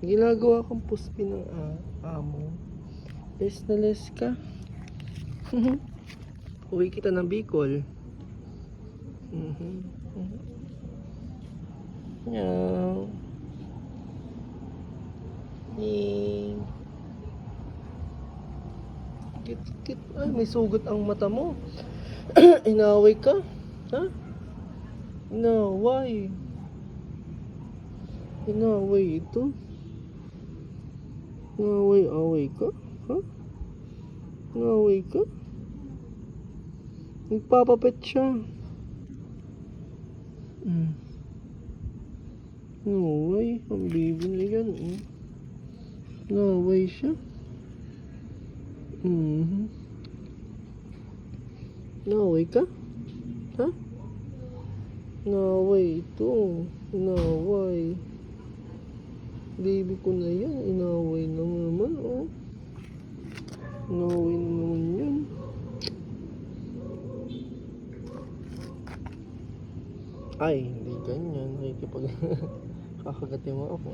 Ginagawa kang puspi ng amo. Les na les ka. Uwi kita ng Bicol. Meow. Kit. Ay, may sugat ang mata mo. Inaway ka? Ha? Inaway. Inaway ito. Inaway ka? Ha? Inaway ka? Nagpapapet siya. Inaway. Ang baby na yan. Inaway siya. Inaway ka? Ha? Inaway ito. Inaway. Baby ko na yan. Inaway na naman, oh. Inaway na naman yan. Ay, hindi ganyan. Kakagatin mo ako.